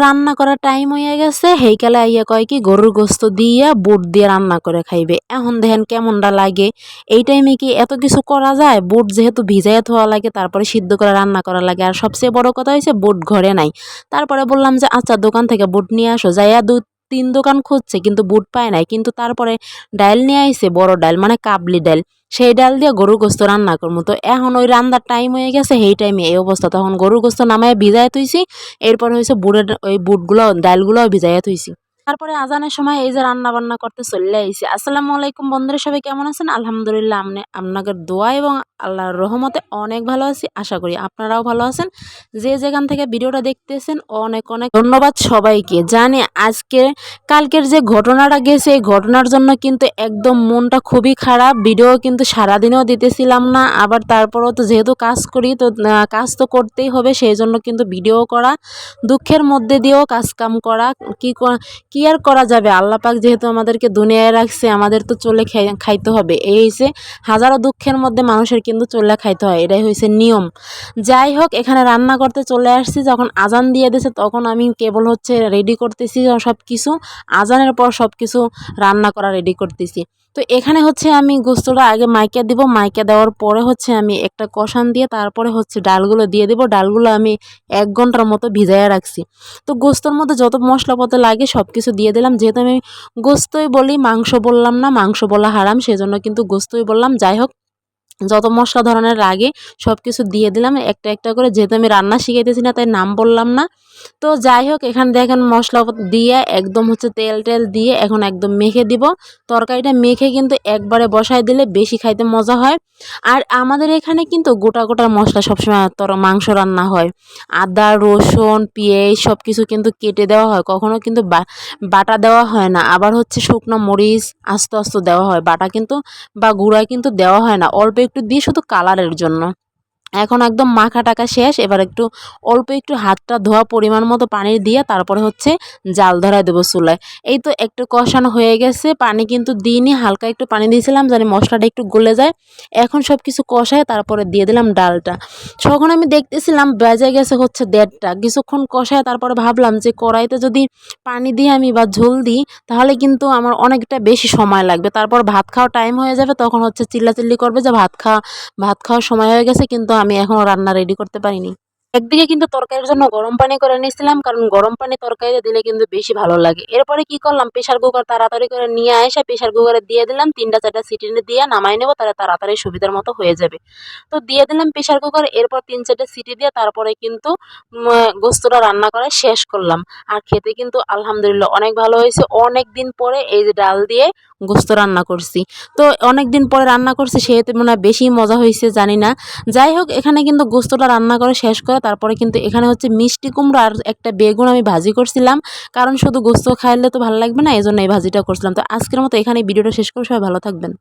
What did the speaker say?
রান্না করার টাইম হয়ে গেছে, হেইকালে আইয়া কয় কি গরুর গোস্ত দিয়ে বুট দিয়ে রান্না করে খাইবে। এখন দেখেন কেমনটা লাগে। এই টাইমে কি এত কিছু করা যায়? বুট যেহেতু ভিজাইয়া থোয়া লাগে, তারপরে সিদ্ধ করে রান্না করা লাগে। আর সবচেয়ে বড় কথা হয়েছে বুট ঘরে নাই। তারপরে বললাম যে আচ্ছা দোকান থেকে বুট নিয়ে আসো। যাইয়া 2-3 দোকান খুঁজছে কিন্তু বুট পায় নাই। কিন্তু তারপরে ডাইল নিয়ে আইছে, বড় ডাইল মানে কাবলি ডাইল। সেই ডাল দিয়ে গরুর গোস্ত রান্না করবো। তো এখন ওই রান্নার টাইম হয়ে গেছে, সেই টাইমে এই অবস্থা। তখন গরুর গোস্ত নামায় ভিজায় থুইছি, এরপর হয়েছে বুটের ওই বুটগুলো ডালগুলো ভিজাইয়া থুইছি। তারপরে আজানের সময় এই যে রান্না বান্না করতে চলে আইছি। আসসালামু আলাইকুম বন্ধুরা, সবাই কেমন আছেন? আলহামদুলিল্লাহ আপনাদের দোয়া এবং আল্লাহর রহমতে অনেক ভালো আছি। আশা করি আপনারাও ভালো আছেন। যে যেখান থেকে ভিডিওটা দেখতেছেন অনেক অনেক ধন্যবাদ সবাইকে। জানি কালকের যে ঘটনাটা গেছে, এই ঘটনার জন্য কিন্তু একদম মনটা খুবই খারাপ। ভিডিও কিন্তু সারাদিনও দিতেছিলাম না। আবার তারপরও তো যেহেতু কাজ করি, তো কাজ তো করতেই হবে, সেই জন্য কিন্তু ভিডিও করা, দুঃখের মধ্যে দিয়েও কাজকাম করা। কি আর করা যাবে? আল্লাহ পাক যেহেতু আমাদেরকে দুনিয়ায় রাখছে, আমাদের তো চলে খাইতে হবে। এই হয়েছে, হাজারো দুঃখের মধ্যে মানুষের কিন্তু চলে খাইতে হয়, এটাই হয়েছে নিয়ম। যাই হোক, এখানে রান্না করতে চলে আসছি। যখন আজান দিয়ে দিয়েছে তখন আমি কেবল হচ্ছে রেডি করতেছি সব কিছু। আজানের পর সব কিছু রান্না করা রেডি করতেছি। তো এখানে হচ্ছে আমি গোস্তটা আগে মাইকে দিব। মাইকে দেওয়ার পরে হচ্ছে আমি একটা কষান দিয়ে তারপরে হচ্ছে ডালগুলো দিয়ে দিব। ডালগুলো আমি 1 ঘন্টার মতো ভিজাইয়া রাখছি। তো গোস্তর মধ্যে যত মশলাপাতি লাগে সব কিছু দিয়ে দিলাম। যেহেতু আমি গোস্তই বলি, মাংস বললাম না, মাংস বলা হারাম, সেজন্য কিন্তু গোস্তই বললাম। যাই হোক, যত মশলা ধরনের লাগে সব কিছু দিয়ে দিলাম একটা একটা করে। যেহেতু আমি রান্না শিখাইতেছি না, তাই নাম বললাম না। তো যাই হোক, এখানে দেখেন মশলা দিয়ে একদম হচ্ছে তেল টেল দিয়ে এখন একদম মেখে দিব। তরকারিটা মেখে কিন্তু একবারে বসায় দিলে বেশি খাইতে মজা হয়। আর আমাদের এখানে কিন্তু গোটা গোটা মশলা সবসময় মাংস রান্না হয়। আদা রসুন পেঁয়াজ সব কিছু কিন্তু কেটে দেওয়া হয়, কখনো কিন্তু বাটা দেওয়া হয় না। আবার হচ্ছে শুকনো মরিচ আস্তে আস্তে দেওয়া হয়, বাটা কিন্তু বা গুঁড়া কিন্তু দেওয়া হয় না। অল্প একটু দিয়ে শুধু কালারের জন্য। এখন একদম মাখা টাকা শেষ। এবার একটু অল্প একটু হাতটা ধোয়া পরিমাণ মতো পানি দিয়ে তারপরে হচ্ছে জাল ধরায় দেবো চুলায়। এই তো একটু কষানো হয়ে গেছে, পানি কিন্তু দিইনি, হালকা একটু পানি দিয়েছিলাম জানি মশলাটা একটু গলে যায়। এখন সব কিছু কষায় তারপরে দিয়ে দিলাম ডালটা। তখন আমি দেখতেছিলাম বেজে গেছে হচ্ছে 1:30। কিছুক্ষণ কষায় তারপরে ভাবলাম যে কড়াইতে যদি পানি দিয়ে আমি বা ঝোল দিই তাহলে কিন্তু আমার অনেকটা বেশি সময় লাগবে। তারপর ভাত খাওয়ার টাইম হয়ে যাবে, তখন হচ্ছে চিল্লাচিল্লি করবে যে ভাত খাওয়ার সময় হয়ে গেছে, কিন্তু আমি এখনও রান্না রেডি করতে পারিনি। একদিকে কিন্তু তরকারির জন্য গরম পানি করে নিয়েছিলাম, কারণ গরম পানি তরকারিতে দিলে কিন্তু বেশি ভালো লাগে। এরপরে কি করলাম, প্রেশার কুকার তাড়াতাড়ি করে নিয়ে এসে প্রেশার কুকারে দিয়ে দিলাম। 3-4টা সিটি দিয়ে নামাই নেবো, তাহলে তাড়াতাড়ি সুবিধার মতো হয়ে যাবে। তো দিয়ে দিলাম প্রেশার কুকার। এরপর 3-4টা সিটি দিয়ে তারপরে কিন্তু গোস্তটা রান্না করা শেষ করলাম। আর খেতে কিন্তু আলহামদুলিল্লাহ অনেক ভালো হয়েছে। অনেক দিন পরে এই যে ডাল দিয়ে গোস্ত রান্না করছি। তো অনেক দিন পরে রান্না করছি, সেহেতু মনে হয় বেশি মজা হয়েছে, জানি না। যাই হোক, এখানে কিন্তু গোস্তটা রান্না করে শেষ করে তারপরে কিন্তু এখানে হচ্ছে মিষ্টি কুমড়ো আর একটা বেগুন আমি ভাজি করছিলাম। কারণ শুধু গোস্ত খাইলে তো ভালো লাগবে না, এই জন্য এই ভাজিটা করছিলাম। তো আজকের মতো এখানে ভিডিওটা শেষ করে সবাই ভালো থাকবেন।